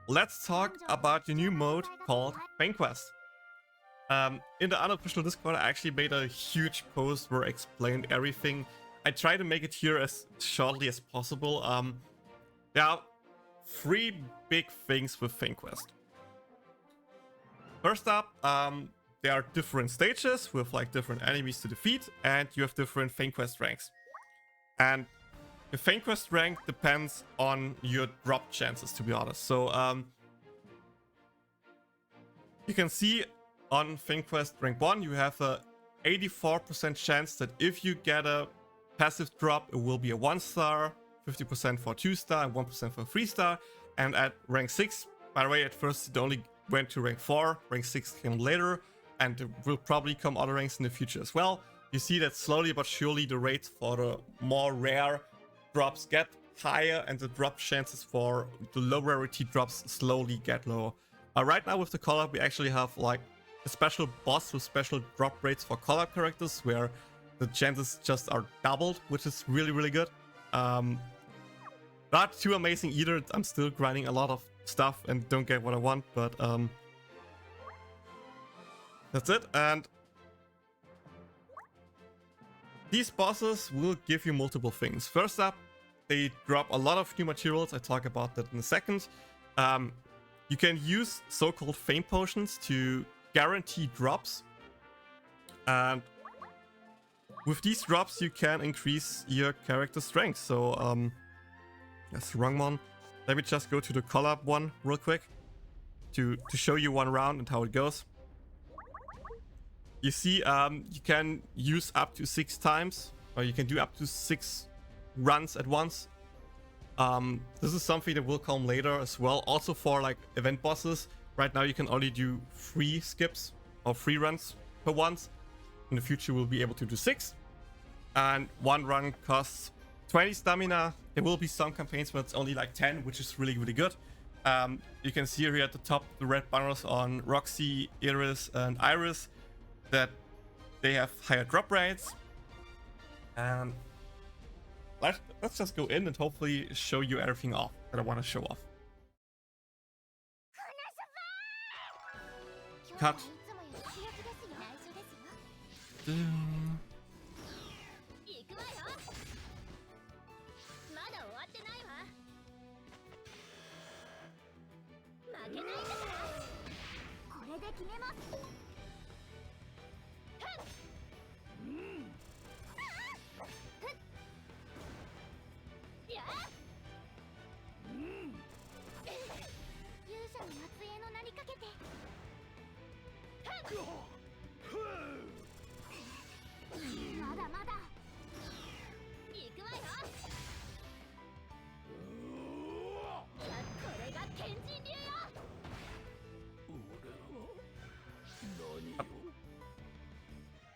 let's talk about the new mode called Fen Quest. In the unofficial Discord, I actually made a huge post where I explained everything. I try to make it here as shortly as possible. There are three big things with Fen Quest. First up, there are different stages with like different enemies to defeat, and you have different Fen Quest ranks. And the Fen Quest rank depends on your drop chances, to be honest. So you can see on Fen Quest rank 1, you have a 84% chance that if you get a passive drop, it will be a 1-star, 50% for 2-star, and 1% for 3-star. And at rank 6, by the way, at first it only went to rank 4, rank 6 came later, and it will probably come other ranks in the future as well. You see that slowly but surely the rates for the more rare drops get higher, and the drop chances for the low rarity drops slowly get lower. Right now with the collab, we actually have like a special boss with special drop rates for collab characters, where the chances just are doubled, which is really good. Not too amazing either. I'm still grinding a lot of stuff and don't get what I want, but that's it. And these bosses will give you multiple things. First up, they drop a lot of new materials. I talk about that in a second. You can use so-called fame potions to guarantee drops. And with these drops, you can increase your character strength. So, that's the wrong one. Let me just go to the collab one real quick to show you one round and how it goes. You see, you can use up to 6 times, or you can do up to 6 runs at once. This is something that will come later as well. Also for like event bosses, right now you can only do 3 skips or 3 runs per once. In the future, we'll be able to do 6. And 1 run costs 20 stamina. There will be some campaigns where it's only like 10, which is really good. You can see here at the top the red banners on Roxy, Iris, and Iris that they have higher drop rates. And let's just go in and hopefully show you everything off that I want to show off. Cut.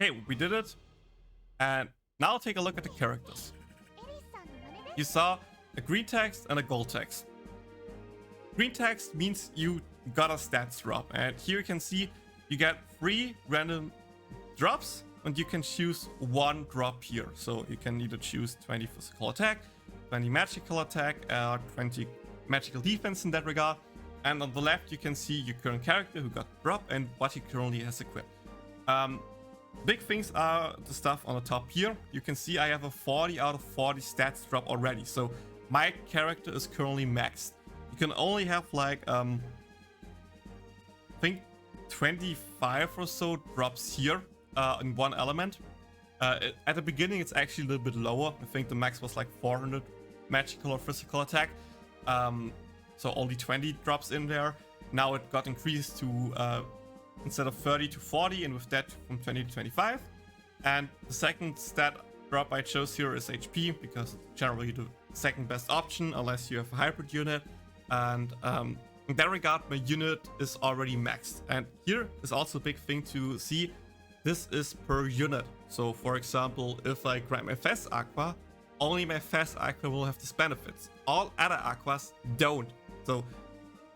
Okay, we did it. And now take a look at the characters. You saw a green text and a gold text. Green text means you got a stats drop, and here you can see you get 3 random drops, and you can choose 1 drop here. So you can either choose 20 physical attack, 20 magical attack, 20 magical defense in that regard. And on the left you can see your current character who got the drop and what he currently has equipped. Big things are the stuff on the top here. You can see I have a 40 out of 40 stats drop already. So my character is currently maxed. You can only have like, I think 25 or so drops here in one element. At the beginning, it's actually a little bit lower. I think the max was like 400 magical or physical attack. So only 20 drops in there. Now it got increased to instead of 30 to 40, and with that from 20 to 25. And the second stat drop I chose here is HP, because it's generally the second best option unless you have a hybrid unit. And in that regard, my unit is already maxed. And here is also a big thing to see. This is per unit. So for example, if I grab my Fes Aqua, only my Fes Aqua will have these benefits. All other Aquas don't. So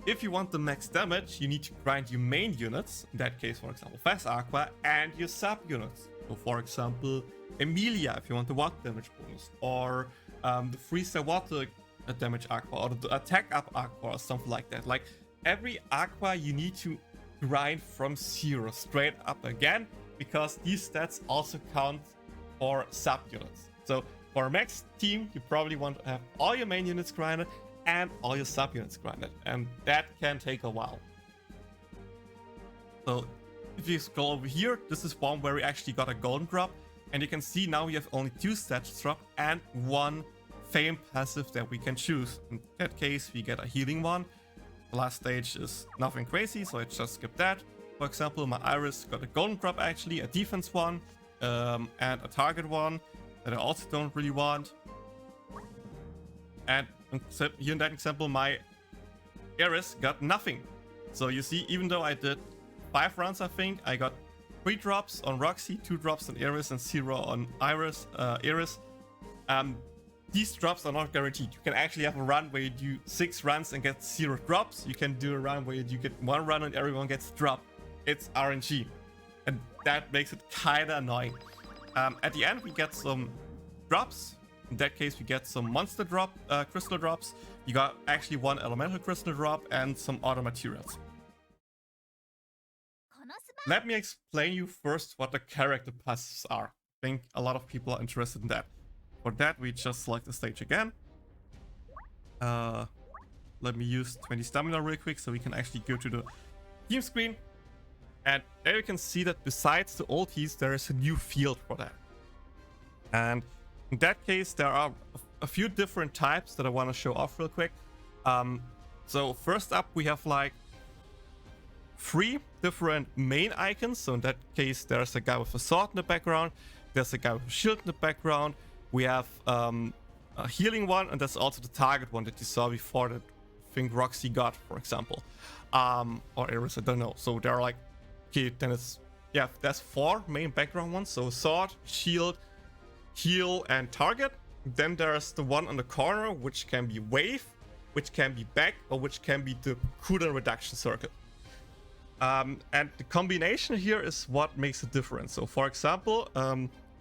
if you want the max damage, you need to grind your main units, in that case, for example, Fes Aqua, and your sub units. So for example, Emilia, if you want the water damage bonus, or the 3-star water a damage aqua or the attack up aqua or something like that. Like every aqua you need to grind from 0 straight up again, because these stats also count for sub-units. So for a max team, you probably want to have all your main units grinded and all your sub-units grinded, and that can take a while. So if you scroll over here, this is one where we actually got a golden drop, and you can see now we have only 2 stats drop and 1 fame passive that we can choose. In that case, we get a healing one. The last stage is nothing crazy, so I just skip that. For example, my Iris got a golden drop actually, a defense one, and a target one that I also don't really want. And here in that example, my Iris got nothing. So you see, even though I did 5 runs, I think, I got 3 drops on Roxy, 2 drops on Iris, and 0 on Iris. These drops are not guaranteed. You can actually have a run where you do 6 runs and get 0 drops. You can do a run where you get 1 run and everyone gets dropped. It's RNG, and that makes it kinda annoying. At the end, we get some drops. In that case, we get some monster drop, crystal drops. You got actually 1 elemental crystal drop and some other materials. Let me explain you first what the character passives are. I think a lot of people are interested in that. For that, we just select the stage again. Let me use 20 stamina real quick so we can actually go to the team screen. And there you can see that besides the ultis, there is a new field for that. And in that case, there are a few different types that I want to show off real quick. So first up, we have like 3 different main icons. So in that case, there's a guy with a sword in the background. There's a guy with a shield in the background. We have a healing one, and there's also the target one that you saw before that I think Roxy got, for example. Or Iris, I don't know. So they're like, okay, then it's, yeah, there's 4 main background ones. So sword, shield, heal, and target. Then there's the one on the corner, which can be wave, which can be back, or which can be the cooldown reduction circuit. And the combination here is what makes a difference. So for example,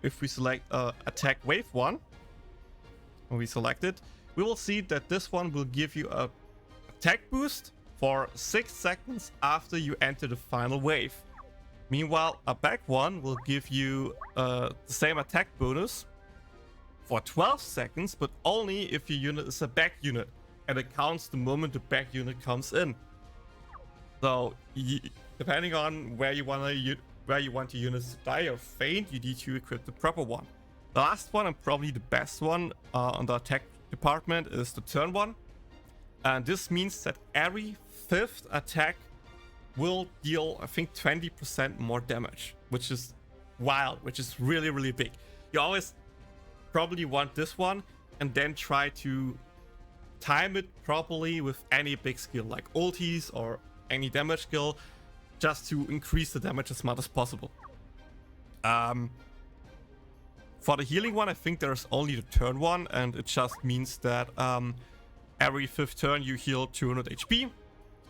if we select attack wave 1, when we select it, we will see that this one will give you a attack boost for 6 seconds after you enter the final wave. Meanwhile, a back one will give you the same attack bonus for 12 seconds, but only if your unit is a back unit, and it counts the moment the back unit comes in. So depending on where you want your units to die or faint, you need to equip the proper one. The last one, and probably the best one on the attack department, is the turn one. And this means that every 5th attack will deal, I think, 20% more damage, which is wild, which is really, really big. You always probably want this one, and then try to time it properly with any big skill, like ultis or any damage skill, just to increase the damage as much as possible. For the healing one, I think there's only the turn one, and it just means that every 5th turn you heal 200 HP.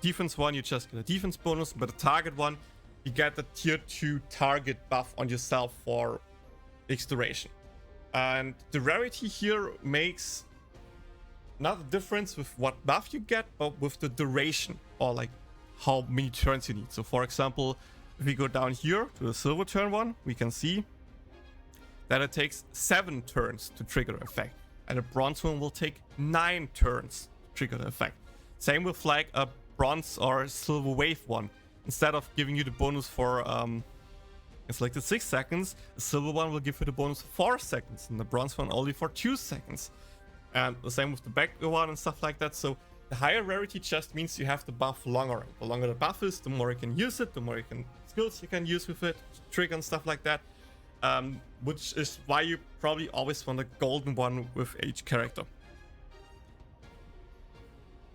Defense one, you just get a defense bonus, but the target one, you get the tier 2 target buff on yourself for X duration. And the rarity here makes not a difference with what buff you get, but with the duration, or like how many turns you need. So for example, if we go down here to the silver turn one, we can see that it takes 7 turns to trigger the effect, and a bronze one will take 9 turns to trigger the effect. Same with like a bronze or silver wave one. Instead of giving you the bonus for it's like the 6 seconds, the silver one will give you the bonus for 4 seconds, and the bronze one only for 2 seconds. And the same with the back one and stuff like that. So the higher rarity just means you have the buff longer. The longer the buff is, the more you can use it, the more skills you can use with it, trigger and stuff like that. Which is why you probably always want a golden one with each character.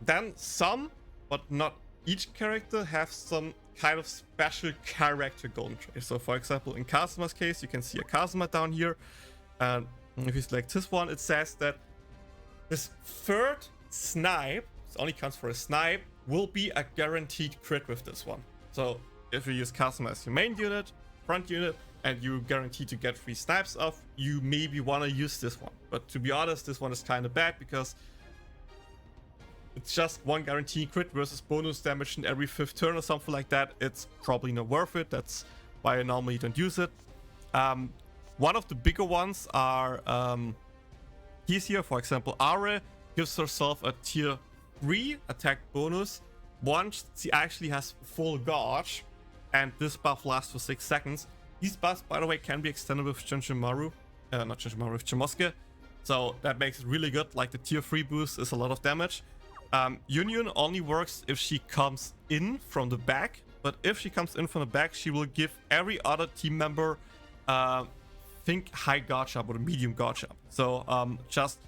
Then some, but not each character, have some kind of special character golden trait. So for example, in Kazuma's case, you can see a Kazuma down here. And if you select this one, it says that this 3rd snipe, it only counts for a snipe, will be a guaranteed crit with this one. So if you use Kazuma as your main unit, front unit, and you guarantee to get 3 snipes off, you maybe want to use this one. But to be honest, this one is kind of bad, because it's just one guaranteed crit versus bonus damage in every 5th turn or something like that, it's probably not worth it. That's why I normally don't use it. One of the bigger ones are keys here. For example, Are gives herself a tier 3 attack bonus once she actually has full gauge, and this buff lasts for 6 seconds. These buffs, by the way, can be extended with Chanchimaru, not Chanchimaru, with Chimosuke, so that makes it really good. Like the tier 3 boost is a lot of damage. Union only works if she comes in from the back, but if she comes in from the back, she will give every other team member think high gauge up or medium gauge up. So just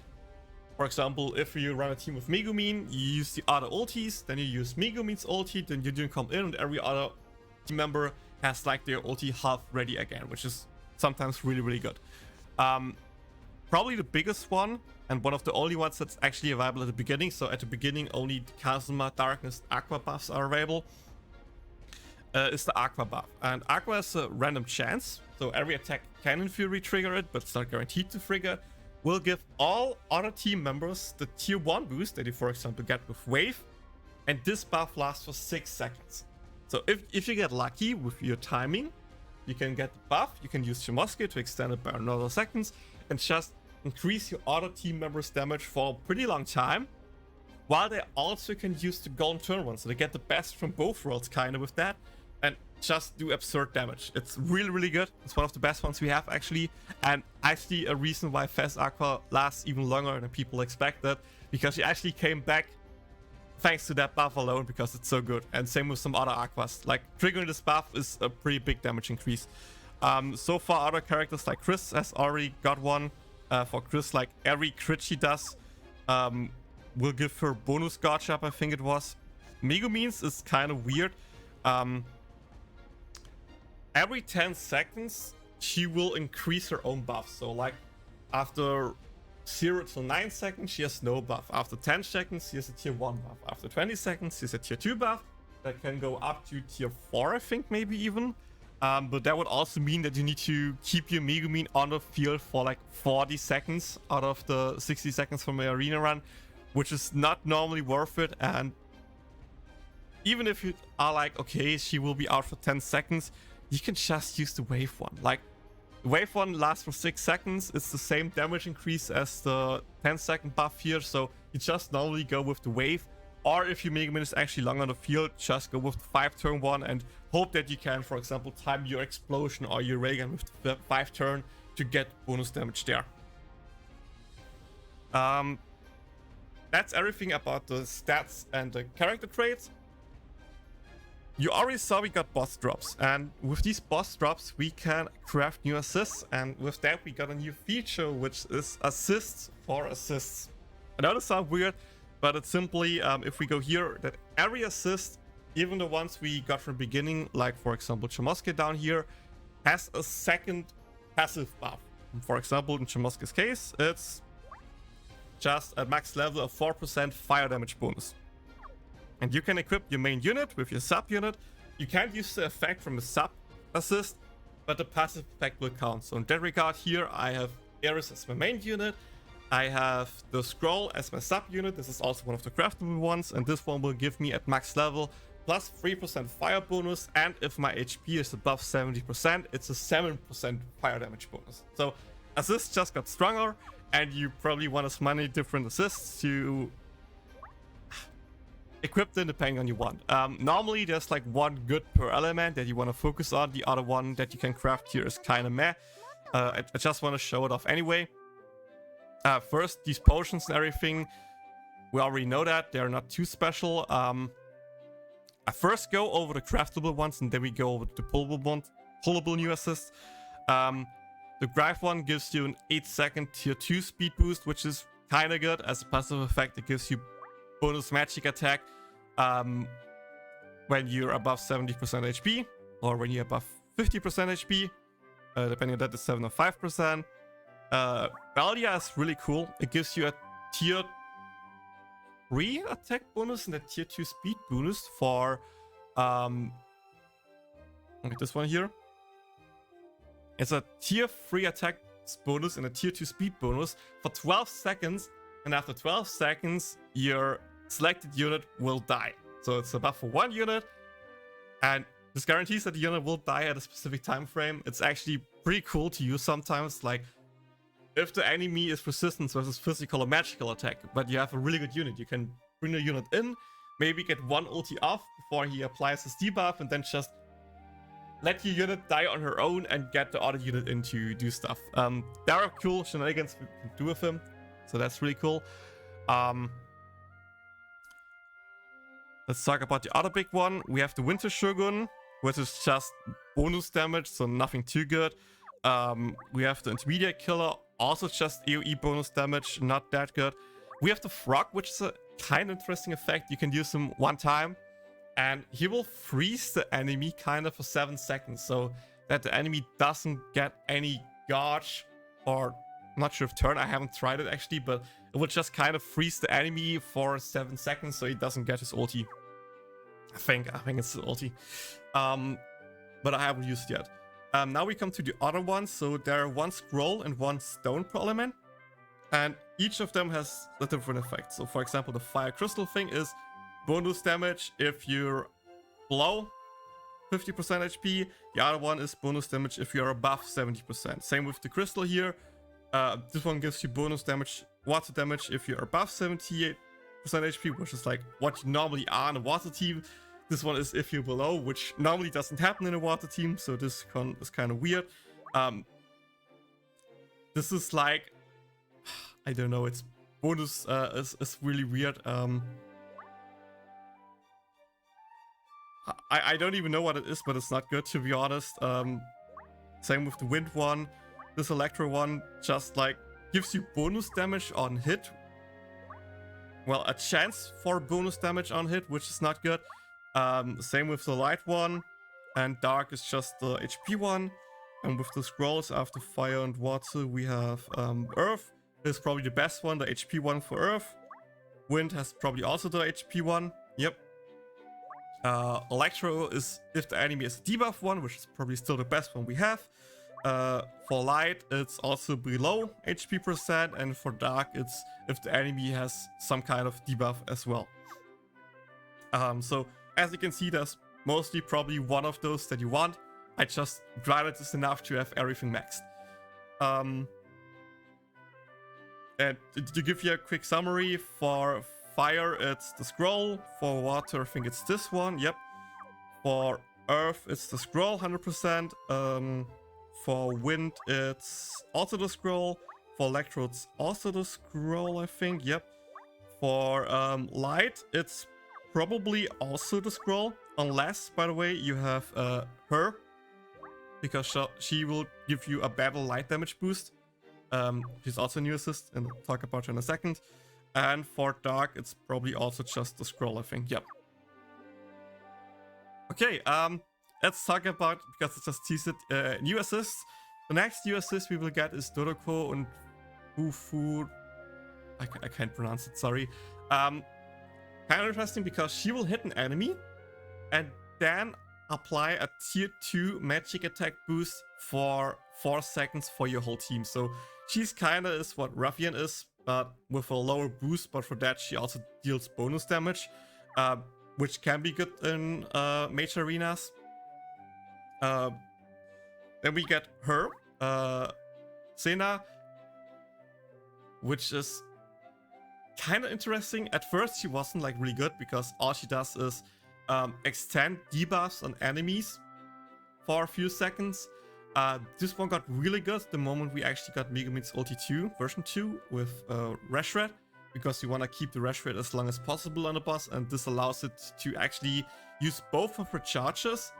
for example, if you run a team with Megumin, you use the other ultis, then you use Megumin's ulti, then you didn't come in, and every other team member has like their ulti half ready again, which is sometimes really, really good. Probably the biggest one, and one of the only ones that's actually available at the beginning. So at the beginning, only the Kazuma, Darkness, Aqua buffs are available. Is the Aqua buff. And Aqua is a random chance, so every attack can in theory trigger it, but it's not guaranteed to trigger. Will give all other team members the tier 1 boost that you, for example, get with Wave, and this buff lasts for 6 seconds. So if you get lucky with your timing, you can get the buff, you can use Chimosuke to extend it by another seconds, and just increase your other team members' damage for a pretty long time, while they also can use the golden turn one, so they get the best from both worlds kind of with that, and just do absurd damage. It's really, really good. It's one of the best ones we have, actually, and actually a reason why Fes Aqua lasts even longer than people expected, because she actually came back thanks to that buff alone, because it's so good. And same with some other Aquas. Like, triggering this buff is a pretty big damage increase. So far, other characters like Chris has already got one. For Chris, like, every crit she does will give her bonus gauge up, I think it was. Megumin's is kind of weird. Every 10 seconds, she will increase her own buff. So, like, after 0 to 9 seconds, she has no buff. After 10 seconds, she has a tier 1 buff. After 20 seconds, she has a tier 2 buff. That can go up to tier 4, I think, maybe even. But that would also mean that you need to keep your Megumin on the field for like 40 seconds out of the 60 seconds from the arena run, which is not normally worth it. And even if you are like, okay, she will be out for 10 seconds, you can just use the wave one. Like, wave one lasts for 6 seconds. It's the same damage increase as the 10-second buff here, so you just normally go with the wave. Or if your Megumin is actually long on the field, just go with the 5-turn one and hope that you can, for example, time your explosion or your ray gun with the 5-turn to get bonus damage there. That's everything about the stats and the character traits. You already saw we got boss drops, and with these boss drops we can craft new assists, and with that we got a new feature, which is assists for assists. I know this sounds weird, but it's simply, if we go here, that every assist, even the ones we got from the beginning, like for example Chimosuke down here, has a second passive buff. For example, in Chimosuke's case, it's just at max level a 4% fire damage bonus. And you can equip your main unit with your sub unit. You can't use the effect from the sub assist, but the passive effect will count. So in that regard here, I have Ares as my main unit. I have the scroll as my sub unit. This is also one of the craftable ones, and this one will give me at max level plus 3% fire bonus, and if my HP is above 70%, it's a 7% fire damage bonus. So assists just got stronger, and you probably want as many different assists to equip them depending on you want. Normally there's like one good per element that you want to focus on. The other one that you can craft here is kind of meh. I just want to show it off anyway. First, these potions and everything, we already know that they're not too special. I first go over the craftable ones, and then we go over the pullable new assists. The Grive one gives you an 8-second tier 2 speed boost, which is kind of good. As a passive effect, it gives you bonus magic attack when you're above 70% HP, or when you're above 50% HP, depending on that, it's 7 or 5%. Valia is really cool. It gives you a tier 3 attack bonus and a tier 2 speed bonus for look at this one here. It's a tier 3 attack bonus and a tier 2 speed bonus for 12 seconds, and after 12 seconds your selected unit will die. So it's a buff for 1 unit, and this guarantees that the unit will die at a specific time frame. It's actually pretty cool to use sometimes, like if the enemy is resistance versus physical or magical attack, but you have a really good unit, you can bring the unit in, maybe get 1 ulti off before he applies his debuff, and then just let your unit die on her own and get the other unit in to do stuff. There are cool shenanigans we can do with him, so that's really cool. Let's talk about the other big one. We have the Winter Shogun, which is just bonus damage, so nothing too good. We have the Intermediate Killer, also just AoE bonus damage, not that good. We have the Frog, which is a kind of interesting effect. You can use him 1 time, and he will freeze the enemy kind of for 7 seconds, so that the enemy doesn't get any gauge, or I'm not sure if turn, I haven't tried it actually, but it will just kind of freeze the enemy for 7 seconds so he doesn't get his ulti. I think it's his ulti. But I haven't used it yet. Now we come to the other ones. So there are 1 scroll and 1 stone per element, and each of them has a different effect. So for example, the fire crystal thing is bonus damage if you're below 50% HP. The other one is bonus damage if you're above 70%. Same with the crystal here. This one gives you bonus damage, water damage, if you're above 78% HP, which is like what you normally are in a water team. This one is if you're below, which normally doesn't happen in a water team, so this is kind of weird. This is like, I don't know, its bonus is really weird. I don't even know what it is, but it's not good, to be honest. Same with the wind one. This electro one just like gives you bonus damage on hit. Well, a chance for bonus damage on hit, which is not good. Same with the light one, and dark is just the HP one. And with the scrolls after fire and water, we have earth is probably the best one, the HP one for earth. Wind has probably also the HP one. Yep. Electro is if the enemy is a debuff one, which is probably still the best one we have. For light, it's also below HP percent, and for dark, it's if the enemy has some kind of debuff as well. So as you can see, there's mostly probably one of those that you want. I just grinded this enough to have everything maxed. And to give you a quick summary, for fire, it's the scroll. For water, I think it's this one. Yep. For earth, it's the scroll, 100%. For wind, it's also the scroll. For electro, it's also the scroll, I think. Yep. For light, it's probably also the scroll. Unless, by the way, you have her. Because she will give you a battle light damage boost. She's also a new assist, and I'll talk about her in a second. And for dark, it's probably also just the scroll, I think. Yep. Okay, let's talk about, because it just teased it, new assists. The next new assist we will get is Dodoko and Bufu. I can't pronounce it, sorry. Kind of interesting because she will hit an enemy and then apply a tier 2 magic attack boost for 4 seconds for your whole team. So she's kind of is what Ruffian is, but with a lower boost, but for that she also deals bonus damage, which can be good in major arenas. Then we get her, Sena, which is kind of interesting. At first she wasn't like really good because all she does is extend debuffs on enemies for a few seconds. This one got really good the moment we actually got Megumin's Ulti 2, version 2 with Reshred, because you want to keep the Reshred as long as possible on the boss, and this allows it to actually use both of her charges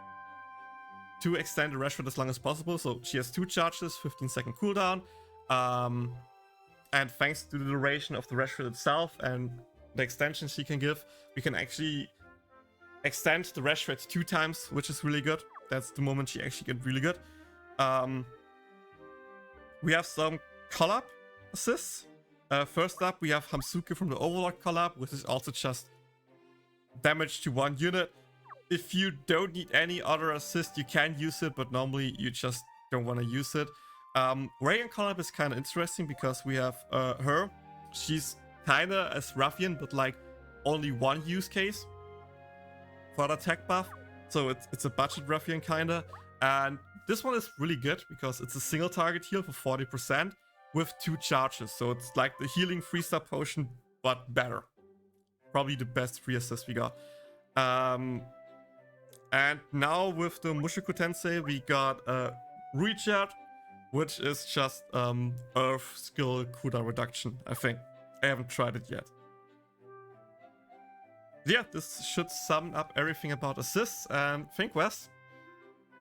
to extend the Reshred as long as possible. So she has 2 charges, 15-second cooldown, and thanks to the duration of the Reshred itself and the extension she can give, we can actually extend the Reshred 2 times, which is really good. That's the moment she actually gets really good. We have some collab assists. First up, we have Hamsuke from the Overlord collab, which is also just damage to 1 unit. If you don't need any other assist, you can use it, but normally you just don't want to use it. Reagan collab is kind of interesting because we have her. She's kind of as Ruffian, but like only one use case for the attack buff. So it's a budget ruffian kinda. And this one is really good because it's a single target heal for 40% with 2 charges. So it's like the healing 3-star potion, but better. Probably the best 3 assist we got. And now with the Mushoku Tensei, we got Ruichat, which is just Earth skill Kuda reduction, I think. I haven't tried it yet. Yeah, this should sum up everything about assists and Fen Quest.